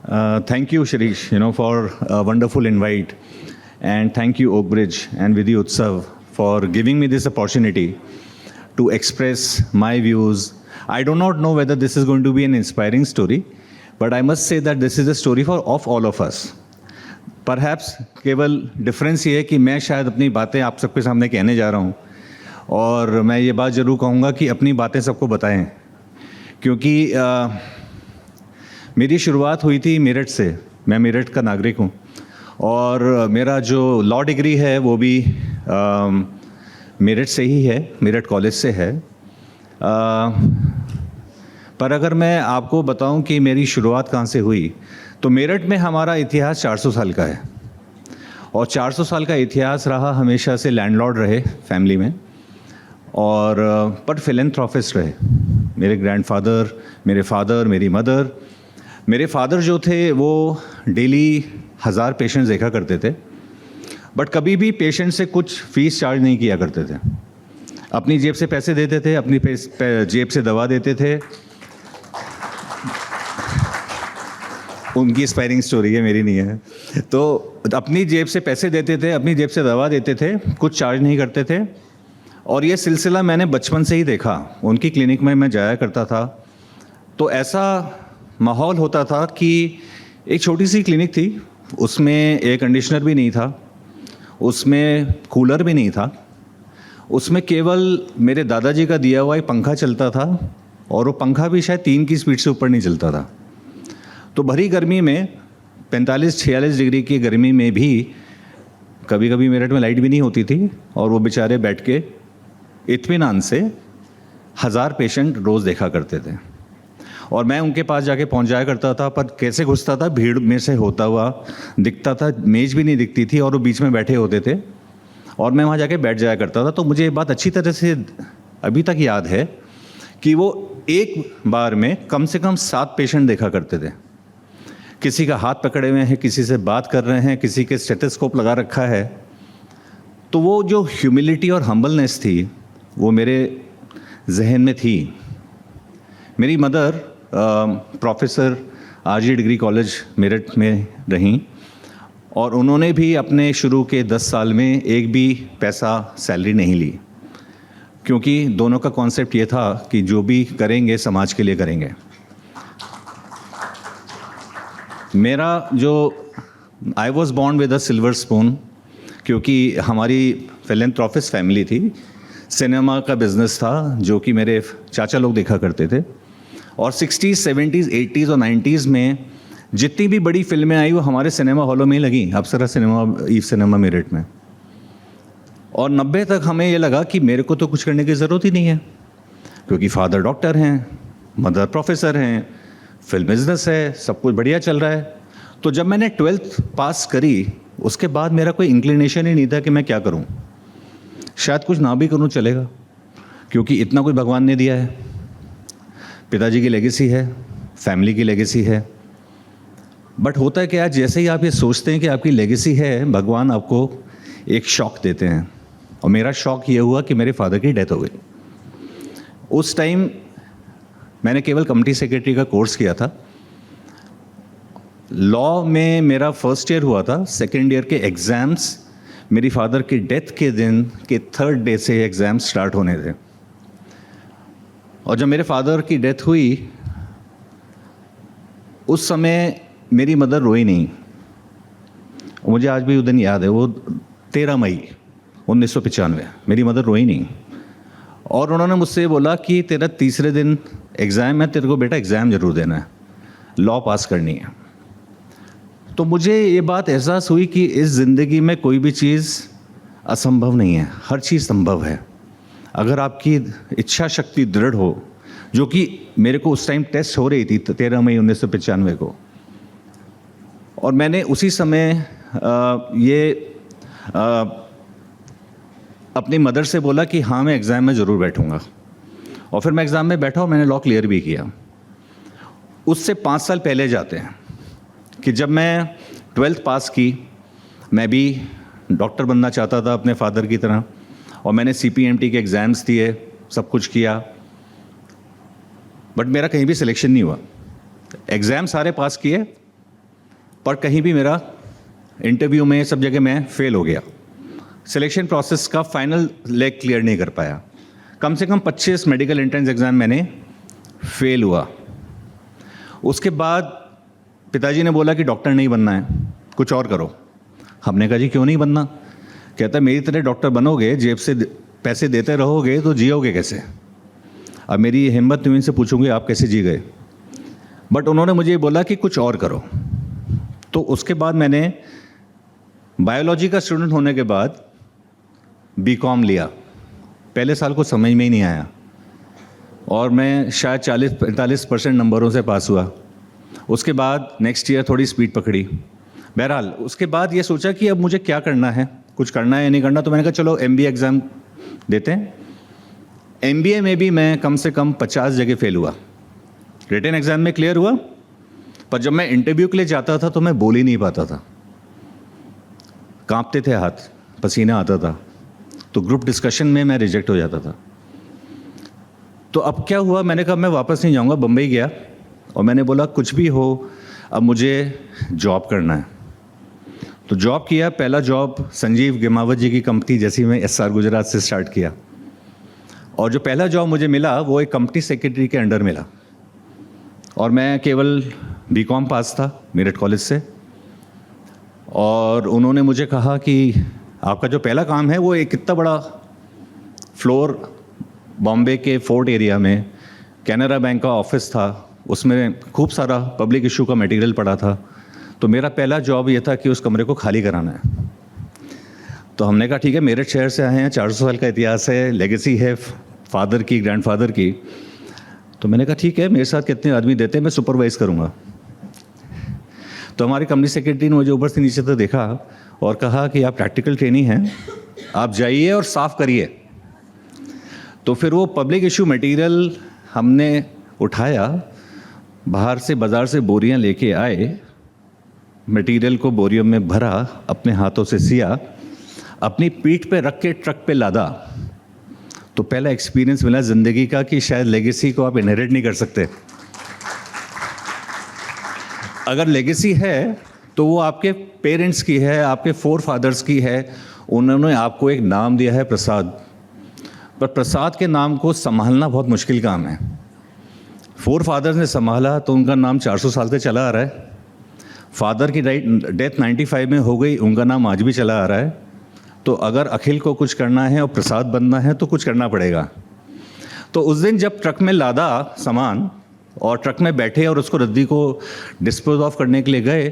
Thank you, Shirish, for a wonderful invite. And thank you, Oak Bridge and Vidhi Utsav, for giving me this opportunity to express my views. I do not know whether this is going to be an inspiring story, but I must say that this is a story of all of us. Perhaps केवल difference ये है कि मैं शायद अपनी बातें आप सबके सामने कहने जा रहा हूँ और मैं ये बात ज़रूर कहूँगा कि अपनी बातें सबको बताएं, क्योंकि मेरी शुरुआत हुई थी मेरठ से। मैं मेरठ का नागरिक हूँ और मेरा जो लॉ डिग्री है वो भी मेरठ से ही है, मेरठ कॉलेज से है। पर अगर मैं आपको बताऊं कि मेरी शुरुआत कहाँ से हुई, तो मेरठ में हमारा इतिहास 400 साल का है और 400 साल का इतिहास रहा, हमेशा से लैंडलॉर्ड रहे फैमिली में और पर फिलेंथ्रोपिस्ट रहे। मेरे ग्रैंडफादर, मेरे फादर, मेरी मदर। मेरे फादर जो थे वो डेली 1000 पेशेंट्स देखा करते थे, बट कभी भी पेशेंट से कुछ फीस चार्ज नहीं किया करते थे। अपनी जेब से पैसे देते थे, अपनी जेब से दवा देते थे। उनकी इंस्पायरिंग स्टोरी है, मेरी नहीं है। तो अपनी जेब से पैसे देते थे, अपनी जेब से दवा देते थे, कुछ चार्ज नहीं करते थे। और ये सिलसिला मैंने बचपन से ही देखा। उनकी क्लिनिक में मैं जाया करता था, तो ऐसा माहौल होता था कि एक छोटी सी क्लिनिक थी, उसमें एयर कंडीशनर भी नहीं था, उसमें कूलर भी नहीं था, उसमें केवल मेरे दादाजी का दिया हुआ एक पंखा चलता था और वो पंखा भी शायद 3 की स्पीड से ऊपर नहीं चलता था। तो भरी गर्मी में 45-46 डिग्री की गर्मी में भी कभी कभी मेरठ में लाइट भी नहीं होती थी और वो बेचारे बैठ के इत्मीनान से 1000 पेशेंट रोज़ देखा करते थे और मैं उनके पास जाके पहुंच जाया करता था। पर कैसे घुसता था, भीड़ में से होता हुआ दिखता था, मेज भी नहीं दिखती थी और वो बीच में बैठे होते थे और मैं वहाँ जाके बैठ जाया करता था। तो मुझे ये बात अच्छी तरह से अभी तक याद है कि वो एक बार में कम से कम 7 पेशेंट देखा करते थे। किसी का हाथ पकड़े हुए हैं, किसी से बात कर रहे हैं, किसी के स्टेथोस्कोप लगा रखा है। तो वो जो ह्यूमिलिटी और हम्बलनेस थी वो मेरे जहन में थी। मेरी mother professor RG degree college Meerut में रहीं और उन्होंने भी अपने शुरू के 10 साल में एक भी पैसा सैलरी नहीं ली, क्योंकि दोनों का कॉन्सेप्ट ये था कि जो भी करेंगे समाज के लिए करेंगे। मेरा जो I was born with a silver spoon, क्योंकि हमारी फिलेंथ्रोपिस्ट फैमिली थी। सिनेमा का बिजनेस था जो कि मेरे चाचा लोग देखा करते थे और 60s, 70s, 80s और 90s में जितनी भी बड़ी फिल्में आई वो हमारे सिनेमा हॉलों में ही लगी, अप्सरा सिनेमा, ईव सिनेमा मेरठ में। और 90 तक हमें ये लगा कि मेरे को तो कुछ करने की ज़रूरत ही नहीं है, क्योंकि फादर डॉक्टर हैं, मदर प्रोफेसर हैं, फिल्म बिजनेस है, सब कुछ बढ़िया चल रहा है। तो जब मैंने 12th पास करी, उसके बाद मेरा कोई इंक्लिनेशन ही नहीं था कि मैं क्या करूं। शायद कुछ ना भी करूं चलेगा, क्योंकि इतना कुछ भगवान ने दिया है। पिताजी की लेगेसी है, फैमिली की लेगेसी है। बट होता है कि आज जैसे ही आप ये सोचते हैं कि आपकी लेगेसी है, भगवान आपको एक शॉक देते हैं। और मेरा शॉक ये हुआ कि मेरे फादर की डेथ हो गई। उस टाइम मैंने केवल कमिटी सेक्रेटरी का कोर्स किया था। लॉ में मेरा फर्स्ट ईयर हुआ था। सेकेंड ईयर के एग्ज़ाम्स मेरी फादर की डेथ के दिन के 3rd डे से एग्ज़ाम्स स्टार्ट होने थे। और जब मेरे फादर की डेथ हुई, उस समय मेरी मदर रोई नहीं। मुझे आज भी वो दिन याद है, वो 13 मई 1995, मेरी मदर रोई नहीं। और उन्होंने मुझसे बोला कि तेरा तीसरे दिन एग्ज़ाम है, तेरे को बेटा एग्ज़ाम ज़रूर देना है, लॉ पास करनी है। तो मुझे ये बात एहसास हुई कि इस ज़िंदगी में कोई भी चीज़ असंभव नहीं है, हर चीज़ संभव है अगर आपकी इच्छा शक्ति दृढ़ हो, जो कि मेरे को उस टाइम टेस्ट हो रही थी 13 मई 1995 को। और मैंने उसी समय अपनी मदर से बोला कि हाँ मैं एग्ज़ाम में ज़रूर बैठूंगा। और फिर मैं एग्ज़ाम में बैठा और मैंने लॉ क्लियर भी किया। उससे 5 साल पहले जाते हैं कि जब मैं 12th पास की, मैं भी डॉक्टर बनना चाहता था अपने फादर की तरह और मैंने CPMT के एग्ज़ाम्स दिए, सब कुछ किया, बट मेरा कहीं भी सिलेक्शन नहीं हुआ। एग्ज़ाम सारे पास किए पर कहीं भी मेरा इंटरव्यू में सब जगह मैं फेल हो गया। सिलेक्शन प्रोसेस का फाइनल लेग क्लियर नहीं कर पाया। कम से कम 25 मेडिकल एंट्रेंस एग्ज़ाम मैंने फेल हुआ। उसके बाद पिताजी ने बोला कि डॉक्टर नहीं बनना है, कुछ और करो। हमने कहा जी क्यों नहीं बनना? कहता मेरी तरह डॉक्टर बनोगे, जेब से पैसे देते रहोगे तो जियोगे कैसे? अब मेरी हिम्मत नहीं हुई, इनसे पूछूंगी आप कैसे जी गए। बट उन्होंने मुझे बोला कि कुछ और करो। तो उसके बाद मैंने बायोलॉजी का स्टूडेंट होने के बाद बीकॉम लिया। पहले साल को समझ में ही नहीं आया और मैं शायद 40-45% नंबरों से पास हुआ। उसके बाद नेक्स्ट ईयर थोड़ी स्पीड पकड़ी। बहरहाल उसके बाद ये सोचा कि अब मुझे क्या करना है, कुछ करना है या नहीं करना। तो मैंने कहा चलो MBA एग्ज़ाम देते हैं। MBA में भी मैं कम से कम 50 जगह फेल हुआ। रिटन एग्ज़ाम में क्लियर हुआ, पर जब मैं इंटरव्यू के लिए जाता था तो मैं बोल ही नहीं पाता था, कांपते थे हाथ, पसीना आता था। तो ग्रुप डिस्कशन में मैं रिजेक्ट हो जाता था। तो अब क्या हुआ, मैंने कहा मैं वापस नहीं जाऊंगा। बम्बई गया और मैंने बोला कुछ भी हो अब मुझे जॉब करना है। तो जॉब किया। पहला जॉब संजीव गिमावत जी की कंपनी जैसी में SR गुजरात से स्टार्ट किया। और जो पहला जॉब मुझे मिला वो एक कंपनी सेक्रेटरी के अंडर मिला। और मैं केवल बीकॉम पास था मेरठ कॉलेज से। और उन्होंने मुझे कहा कि आपका जो पहला काम है वो एक कितना बड़ा फ्लोर बॉम्बे के फोर्ट एरिया में कैनरा बैंक का ऑफिस था, उसमें खूब सारा पब्लिक इशू का मटेरियल पड़ा था। तो मेरा पहला जॉब ये था कि उस कमरे को खाली कराना है। तो हमने कहा ठीक है, मेरठ शहर से आए हैं, 400 साल का इतिहास है, लेगेसी है फादर की, ग्रैंडफादर की। तो मैंने कहा ठीक है, मेरे साथ कितने आदमी देते हैं, मैं सुपरवाइज़ करूँगा। तो हमारी कंपनी सेक्रेटरी ने मुझे ऊपर से नीचे तक देखा और कहा कि आप प्रैक्टिकल ट्रेनी हैं, आप जाइए और साफ़ करिए। तो फिर वो पब्लिक इशू मटेरियल हमने उठाया, बाहर से बाज़ार से बोरियां लेके आए, मटेरियल को बोरियों में भरा, अपने हाथों से सिया, अपनी पीठ पे रख के ट्रक पे लादा। तो पहला एक्सपीरियंस मिला ज़िंदगी का कि शायद लेगेसी को आप इनहेरिट नहीं कर सकते। अगर लेगेसी है तो वो आपके पेरेंट्स की है, आपके फोर फादर्स की है। उन्होंने आपको एक नाम दिया है प्रसाद, पर प्रसाद के नाम को संभालना बहुत मुश्किल काम है। फोर फादर्स ने संभाला तो उनका नाम 400 साल से चला आ रहा है। फादर की डेथ 95 में हो गई, उनका नाम आज भी चला आ रहा है। तो अगर अखिल को कुछ करना है और प्रसाद बनना है तो कुछ करना पड़ेगा। तो उस दिन जब ट्रक में लादा सामान और ट्रक में बैठे और उसको रद्दी को डिस्पोज ऑफ करने के लिए गए,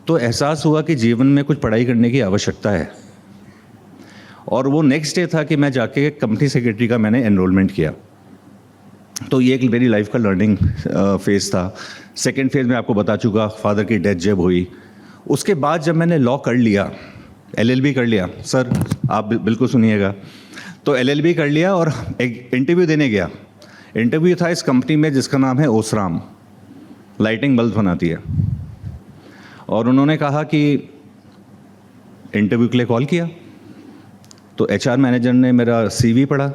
तो एहसास हुआ कि जीवन में कुछ पढ़ाई करने की आवश्यकता है। और वो नेक्स्ट डे था कि मैं जाके कंपनी सेक्रेटरी का मैंने एनरोलमेंट किया। तो ये एक मेरी लाइफ का लर्निंग फेज़ था। सेकेंड फेज़ में आपको बता चुका, फादर की डेथ जब हुई। उसके बाद जब मैंने लॉ कर लिया, LLB कर लिया, सर आप बिल्कुल सुनिएगा, तो LLB कर लिया और एक इंटरव्यू देने गया। इंटरव्यू था इस कंपनी में जिसका नाम है ओसराम, लाइटिंग बल्ब बनाती है। और उन्होंने कहा कि इंटरव्यू के लिए कॉल किया। तो HR मैनेजर ने मेरा CV पढ़ा।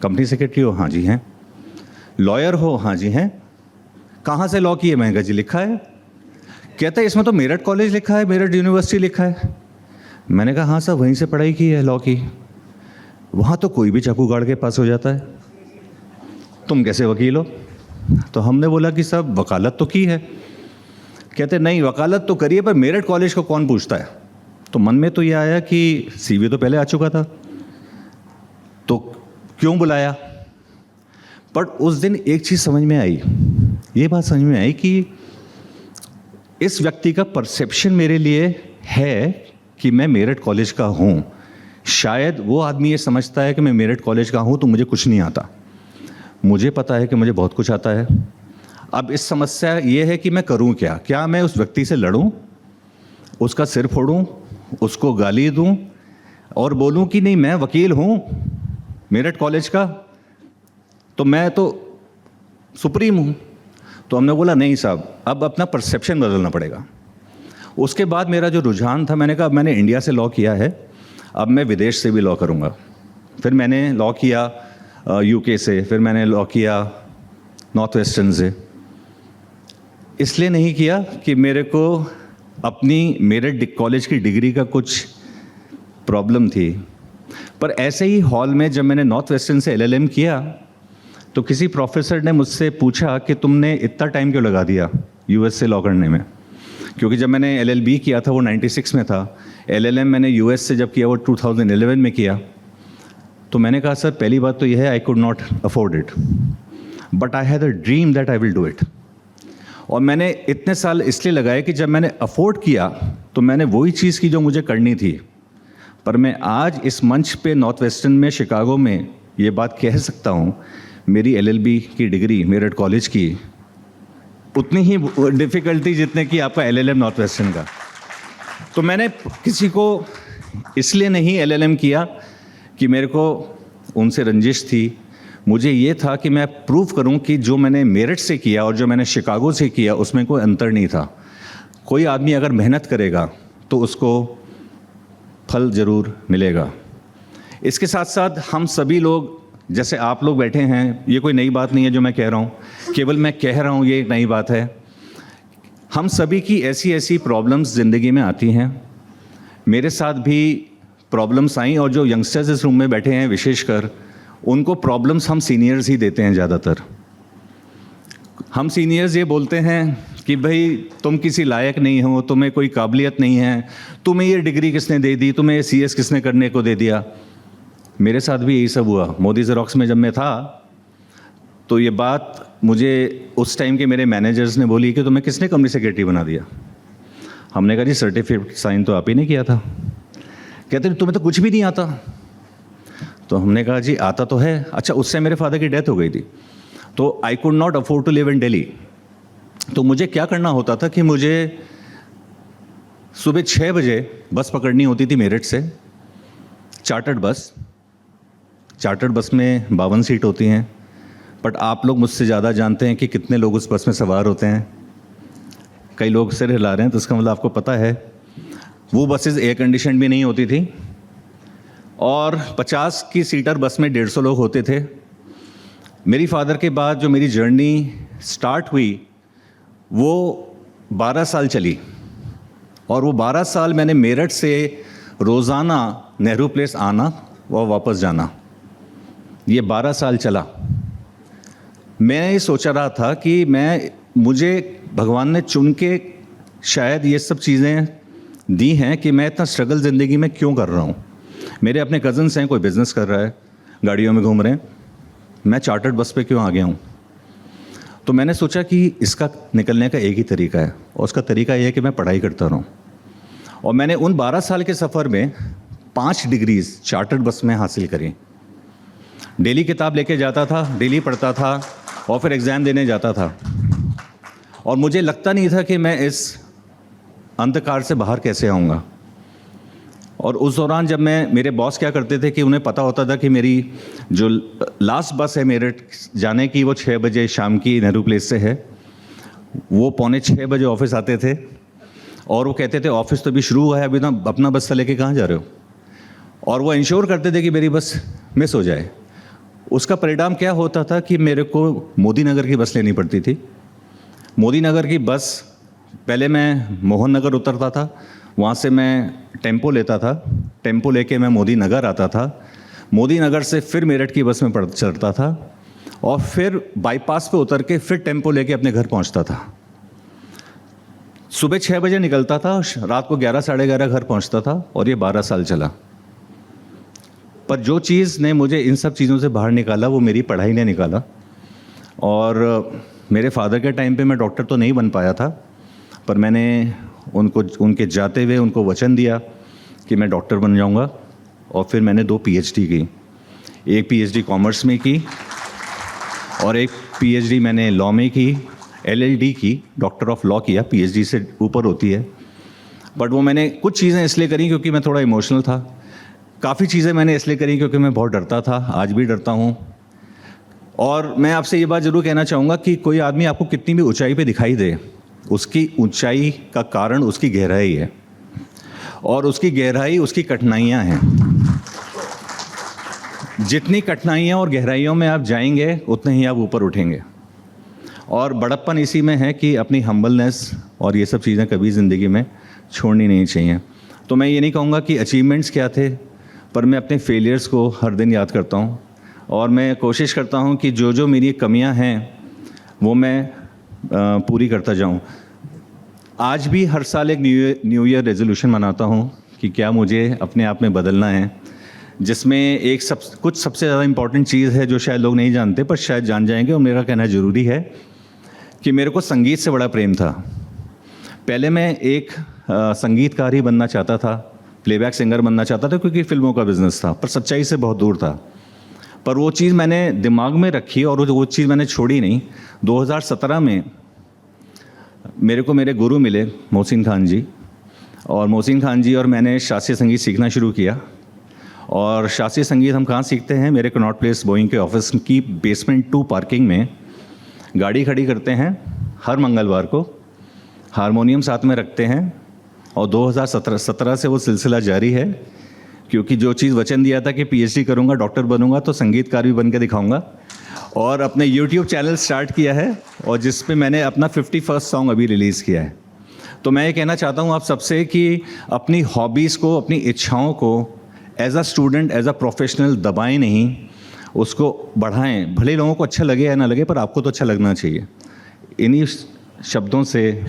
कंपनी सेक्रेटरी हो? हाँ जी हैं। लॉयर हो? हाँ जी हैं। कहाँ से लॉ किए? मैं कहा जी लिखा है। कहता है इसमें तो मेरठ कॉलेज लिखा है, मेरठ यूनिवर्सिटी लिखा है। मैंने कहा हाँ सर, वहीं से पढ़ाई की है लॉ की। वहाँ तो कोई भी चाकू गाड़ के पास हो जाता है, तुम कैसे वकील हो? तो हमने बोला कि साहब वकालत तो की है। कहते नहीं, वकालत तो करिए पर मेरठ कॉलेज को कौन पूछता है। तो मन में तो ये आया कि CV तो पहले आ चुका था, तो क्यों बुलाया। बट उस दिन एक चीज़ समझ में आई, ये बात समझ में आई कि इस व्यक्ति का परसेप्शन मेरे लिए है कि मैं मेरठ कॉलेज का हूँ। शायद वो आदमी ये समझता है कि मैं मेरठ कॉलेज का हूँ तो मुझे कुछ नहीं आता। मुझे पता है कि मुझे बहुत कुछ आता है। अब इस समस्या ये है कि मैं करूँ क्या? क्या मैं उस व्यक्ति से लड़ूं, उसका सिर फोड़ूं, उसको गाली दूं और बोलूं कि नहीं मैं वकील हूं मेरठ कॉलेज का, तो मैं तो सुप्रीम हूं। तो हमने बोला नहीं साहब, अब अपना परसेप्शन बदलना पड़ेगा। उसके बाद मेरा जो रुझान था, मैंने कहा अब मैंने इंडिया से लॉ किया है, अब मैं विदेश से भी लॉ करूंगा। फिर मैंने लॉ किया UK से, फिर मैंने लॉ किया नॉर्थ वेस्टर्न से। इसलिए नहीं किया कि मेरे को अपनी मेरे कॉलेज की डिग्री का कुछ प्रॉब्लम थी, पर ऐसे ही हॉल में जब मैंने नॉर्थ वेस्टर्न से एलएलएम किया तो किसी प्रोफेसर ने मुझसे पूछा कि तुमने इतना टाइम क्यों लगा दिया यूएस से लॉ करने में, क्योंकि जब मैंने एलएलबी किया था वो 96 में था, एलएलएम मैंने यूएस से जब किया वो 2011 में किया। तो मैंने कहा सर पहली बात तो यह है आई could not afford it, but I had a dream that I will do it. और मैंने इतने साल इसलिए लगाए कि जब मैंने अफोर्ड किया तो मैंने वही चीज़ की जो मुझे करनी थी। पर मैं आज इस मंच पे नॉर्थ वेस्टर्न में शिकागो में ये बात कह सकता हूँ, मेरी एलएलबी की डिग्री मेरठ कॉलेज की उतनी ही डिफ़िकल्टी जितने की आपका एलएलएम नॉर्थ वेस्टर्न का। तो मैंने किसी को इसलिए नहीं एलएलएम किया कि मेरे को उनसे रंजिश थी, मुझे ये था कि मैं प्रूव करूं कि जो मैंने मेरठ से किया और जो मैंने शिकागो से किया उसमें कोई अंतर नहीं था। कोई आदमी अगर मेहनत करेगा तो उसको फल ज़रूर मिलेगा। इसके साथ साथ हम सभी लोग, जैसे आप लोग बैठे हैं, ये कोई नई बात नहीं है जो मैं कह रहा हूँ, केवल मैं कह रहा हूँ, ये एक नई बात है। हम सभी की ऐसी ऐसी प्रॉब्लम्स ज़िंदगी में आती हैं। मेरे साथ भी प्रॉब्लम्स आई, और जो यंगस्टर्स इस रूम में बैठे हैं विशेषकर, उनको प्रॉब्लम्स हम सीनियर्स ही देते हैं ज़्यादातर। हम सीनियर्स ये बोलते हैं कि भाई तुम किसी लायक नहीं हो, तुम्हें कोई काबिलियत नहीं है, तुम्हें ये डिग्री किसने दे दी, तुम्हें ये सीएस किसने करने को दे दिया। मेरे साथ भी यही सब हुआ। मोदी ज़ेरॉक्स में जब मैं था तो ये बात मुझे उस टाइम के मेरे मैनेजर्स ने बोली कि तुम्हें किसने कंपनी सेक्रेटरी बना दिया। हमने कहा जी सर्टिफिकेट साइन तो आप ही ने किया था। कहते तुम्हें तो कुछ भी नहीं आता। तो हमने कहा जी आता तो है। अच्छा, उससे मेरे फादर की डेथ हो गई थी, तो I could not afford to live in Delhi. तो मुझे क्या करना होता था कि मुझे सुबह 6 बजे बस पकड़नी होती थी मेरठ से, चार्टर्ड बस। चार्टर्ड बस में 52 सीट होती हैं, बट आप लोग मुझसे ज़्यादा जानते हैं कि कितने लोग उस बस में सवार होते हैं। कई लोग सिर हिला रहे हैं तो इसका मतलब आपको पता है। वो बसेस एयर कंडीशन भी नहीं होती थी, और 50 की सीटर बस में 150 लोग होते थे। मेरी फादर के बाद जो मेरी जर्नी स्टार्ट हुई वो 12 साल चली, और वो 12 साल मैंने मेरठ से रोज़ाना नेहरू प्लेस आना और वापस जाना, ये 12 साल चला। मैं ये सोचा रहा था कि मुझे भगवान ने चुन के शायद ये सब चीज़ें दी हैं कि मैं इतना स्ट्रगल ज़िंदगी में क्यों कर रहा हूँ। मेरे अपने कज़न्स हैं, कोई बिज़नेस कर रहा है, गाड़ियों में घूम रहे हैं, मैं चार्टर्ड बस पे क्यों आ गया हूँ। तो मैंने सोचा कि इसका निकलने का एक ही तरीका है, और उसका तरीका ये है कि मैं पढ़ाई करता रहूँ। और मैंने उन 12 साल के सफ़र में 5 डिग्रीज़ चार्टर्ड बस में हासिल करी। डेली किताब लेके जाता था, डेली पढ़ता था, और फिर एग्ज़ाम देने जाता था। और मुझे लगता नहीं था कि मैं इस अंधकार से बाहर कैसे आऊँगा। और उस दौरान जब मेरे बॉस क्या करते थे कि उन्हें पता होता था कि मेरी जो लास्ट बस है मेरठ जाने की वो 6 बजे शाम की नेहरू प्लेस से है, वो 5:45 बजे ऑफिस आते थे, और वो कहते थे ऑफिस तो अभी शुरू हुआ है, अभी ना अपना बस से लेके कहाँ जा रहे हो। और वो इंश्योर करते थे कि मेरी बस मिस हो जाए। उसका परिणाम क्या होता था कि मेरे को मोदी नगर की बस लेनी पड़ती थी। मोदी नगर की बस, पहले मैं मोहन नगर उतरता था, वहाँ से मैं टेम्पो लेता था, टेम्पो लेके मैं मोदी नगर आता था, मोदी नगर से फिर मेरठ की बस में चढ़ता था, और फिर बाईपास पे उतर के फिर टेम्पो लेके अपने घर पहुँचता था। सुबह 6 बजे निकलता था, रात को 11 साढ़े 11 घर पहुँचता था, और ये 12 साल चला। पर जो चीज़ ने मुझे इन सब चीज़ों से बाहर निकाला वो मेरी पढ़ाई ने निकाला। और मेरे फादर के टाइम पे मैं डॉक्टर तो नहीं बन पाया था, पर मैंने उनके जाते हुए उनको वचन दिया कि मैं डॉक्टर बन जाऊंगा। और फिर मैंने 2 पीएचडी की, एक पीएचडी कॉमर्स में की और एक पीएचडी मैंने लॉ में की, एलएलडी की, डॉक्टर ऑफ लॉ किया, पीएचडी से ऊपर होती है। बट वो मैंने कुछ चीज़ें इसलिए करी क्योंकि मैं थोड़ा इमोशनल था, काफ़ी चीज़ें मैंने इसलिए करी क्योंकि मैं बहुत डरता था, आज भी डरता हूँ। और मैं आपसे ये बात ज़रूर कहना चाहूँगा कि कोई आदमी आपको कितनी भी ऊंचाई पे दिखाई दे, उसकी ऊंचाई का कारण उसकी गहराई है, और उसकी गहराई उसकी कठिनाइयाँ हैं। जितनी कठिनाइयाँ और गहराइयों में आप जाएंगे उतने ही आप ऊपर उठेंगे। और बड़प्पन इसी में है कि अपनी हम्बलनेस और ये सब चीज़ें कभी ज़िंदगी में छोड़नी नहीं चाहिए। तो मैं ये नहीं कहूँगा कि अचीवमेंट्स क्या थे, पर मैं अपने फेलियर्स को हर दिन याद करता हूँ और मैं कोशिश करता हूँ कि जो जो मेरी कमियाँ हैं वो मैं पूरी करता जाऊँ। आज भी हर साल एक न्यू ईयर रेजोल्यूशन मनाता हूँ कि क्या मुझे अपने आप में बदलना है, जिसमें एक सबसे ज़्यादा इम्पॉर्टेंट चीज़ है जो शायद लोग नहीं जानते पर शायद जान जाएंगे और मेरा कहना ज़रूरी है कि मेरे को संगीत से बड़ा प्रेम था। पहले मैं एक संगीतकार ही बनना चाहता था, प्लेबैक सिंगर बनना चाहता था क्योंकि फिल्मों का बिज़नेस था, पर सच्चाई से बहुत दूर था। पर वो चीज़ मैंने दिमाग में रखी और वो चीज़ मैंने छोड़ी नहीं। 2017 में मेरे को मेरे गुरु मिले मोहसिन खान जी, और मोहसिन खान जी और मैंने शास्त्रीय संगीत सीखना शुरू किया। और शास्त्रीय संगीत हम कहाँ सीखते हैं? मेरे कनॉट प्लेस बोइंग के ऑफिस की बेसमेंट 2 पार्किंग में गाड़ी खड़ी करते हैं हर मंगलवार को, हारमोनियम साथ में रखते हैं, और 2017 से वो सिलसिला जारी है, क्योंकि जो चीज़ वचन दिया था कि पीएचडी करूँगा, डॉक्टर बनूँगा, तो संगीतकार भी बन के दिखाऊँगा। और अपने यूट्यूब चैनल स्टार्ट किया है और जिस पे मैंने अपना 51st सॉन्ग अभी रिलीज़ किया है। तो मैं ये कहना चाहता हूँ आप सबसे कि अपनी हॉबीज़ को, अपनी इच्छाओं को as a student, as a professional दबाएं नहीं, उसको बढ़ाएं। भले लोगों को अच्छा लगे या ना लगे, पर आपको तो अच्छा लगना चाहिए। इन्हीं शब्दों से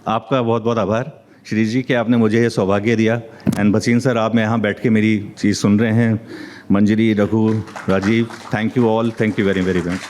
आपका बहुत बहुत आभार श्री जी कि आपने मुझे ये सौभाग्य दिया। एंड भसीन सर, आप यहाँ बैठ के मेरी चीज़ सुन रहे हैं। Manjari, Raghu, Rajeev, thank you all, thank you very very much.